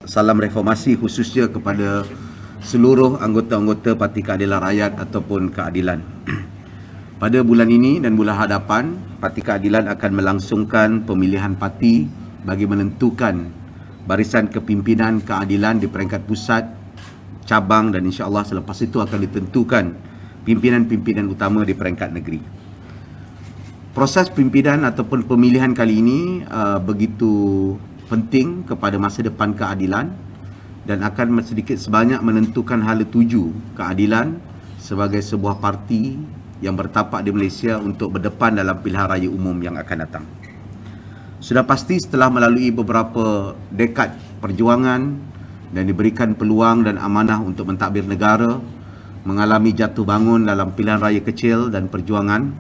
salam reformasi khususnya kepada seluruh anggota-anggota Parti Keadilan Rakyat ataupun Keadilan. Pada bulan ini dan bulan hadapan, Parti Keadilan akan melangsungkan pemilihan parti bagi menentukan barisan kepimpinan keadilan di peringkat pusat, cabang dan insya-Allah selepas itu akan ditentukan pimpinan-pimpinan utama di peringkat negeri. Proses pimpinan ataupun pemilihan kali ini begitu penting kepada masa depan keadilan dan akan sedikit sebanyak menentukan hala tuju keadilan sebagai sebuah parti yang bertapak di Malaysia untuk berdepan dalam pilihan raya umum yang akan datang. Sudah pasti setelah melalui beberapa dekad perjuangan dan diberikan peluang dan amanah untuk mentadbir negara, mengalami jatuh bangun dalam pilihan raya kecil dan perjuangan,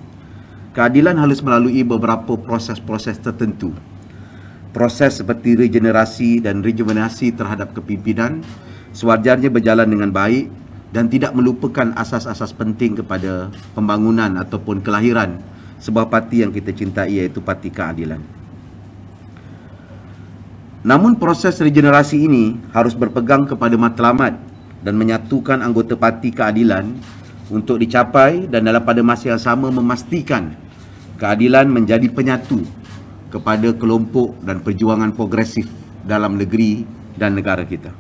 keadilan harus melalui beberapa proses-proses tertentu. Proses seperti regenerasi dan rejuvenasi terhadap kepimpinan sewajarnya berjalan dengan baik dan tidak melupakan asas-asas penting kepada pembangunan ataupun kelahiran sebuah parti yang kita cintai, iaitu Parti Keadilan. Namun proses regenerasi ini harus berpegang kepada matlamat dan menyatukan anggota Parti Keadilan untuk dicapai dan dalam pada masa yang sama memastikan keadilan menjadi penyatu kepada kelompok dan perjuangan progresif dalam negeri dan negara kita.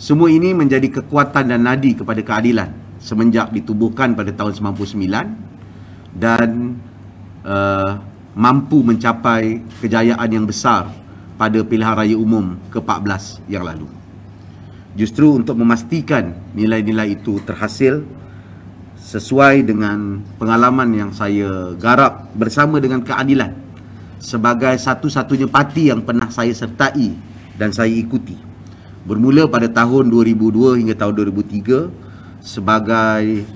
Semua ini menjadi kekuatan dan nadi kepada keadilan semenjak ditubuhkan pada tahun 99 dan mampu mencapai kejayaan yang besar pada pilihan raya umum ke-14 yang lalu. Justru untuk memastikan nilai-nilai itu terhasil sesuai dengan pengalaman yang saya garap bersama dengan keadilan sebagai satu-satunya parti yang pernah saya sertai dan saya ikuti. Bermula pada tahun 2002 hingga tahun 2003 sebagai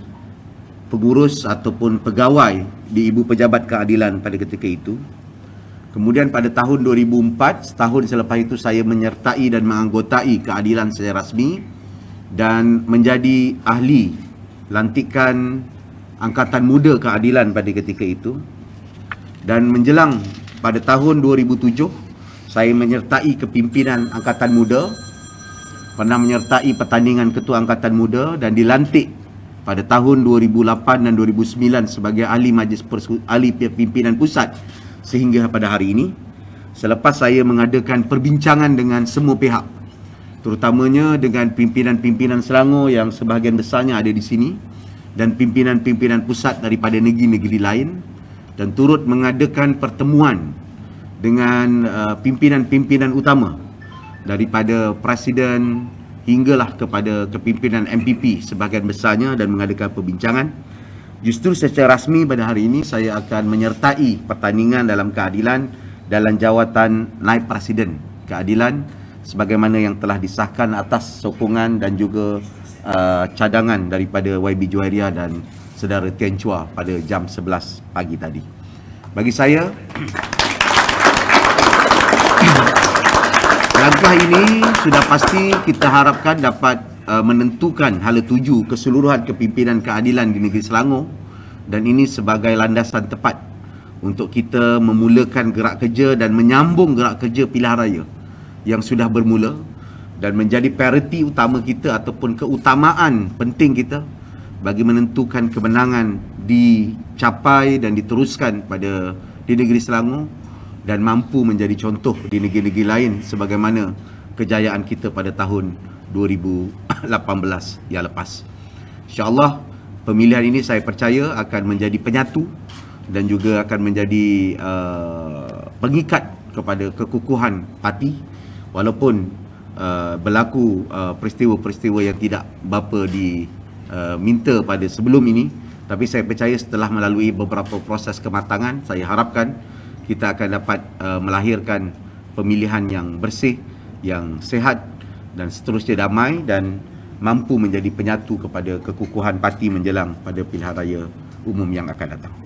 pengurus ataupun pegawai di Ibu Pejabat Keadilan pada ketika itu. Kemudian pada tahun 2004, setahun selepas itu saya menyertai dan menganggotai keadilan secara rasmi dan menjadi ahli lantikan Angkatan Muda Keadilan pada ketika itu. Dan menjelang pada tahun 2007, saya menyertai kepimpinan Angkatan Muda, pernah menyertai pertandingan Ketua Angkatan Muda dan dilantik pada tahun 2008 dan 2009 sebagai ahli ahli pimpinan pusat sehingga pada hari ini. Selepas saya mengadakan perbincangan dengan semua pihak, terutamanya dengan pimpinan-pimpinan Selangor yang sebahagian besarnya ada di sini dan pimpinan-pimpinan pusat daripada negeri-negeri lain, dan turut mengadakan pertemuan dengan pimpinan-pimpinan utama daripada Presiden hinggalah kepada kepimpinan MPP sebahagian besarnya dan mengadakan perbincangan. Justru secara rasmi pada hari ini saya akan menyertai pertandingan dalam keadilan dalam jawatan naib Presiden Keadilan sebagaimana yang telah disahkan atas sokongan dan juga cadangan daripada YB Juwairia dan Saudara Tian Chua pada jam 11 pagi tadi. Bagi saya, langkah ini sudah pasti kita harapkan dapat menentukan hala tuju keseluruhan kepimpinan keadilan di negeri Selangor, dan ini sebagai landasan tepat untuk kita memulakan gerak kerja dan menyambung gerak kerja pilihan raya yang sudah bermula dan menjadi prioriti utama kita ataupun keutamaan penting kita bagi menentukan kemenangan dicapai dan diteruskan di negeri Selangor dan mampu menjadi contoh di negeri-negeri lain sebagaimana kejayaan kita pada tahun 2018 yang lepas. InsyaAllah pemilihan ini saya percaya akan menjadi penyatu dan juga akan menjadi pengikat kepada kekukuhan parti walaupun berlaku peristiwa-peristiwa yang tidak berapa diminta pada sebelum ini. Tapi saya percaya setelah melalui beberapa proses kematangan, saya harapkan kita akan dapat melahirkan pemilihan yang bersih, yang sehat dan seterusnya damai dan mampu menjadi penyatu kepada kekukuhan parti menjelang pada pilihan raya umum yang akan datang.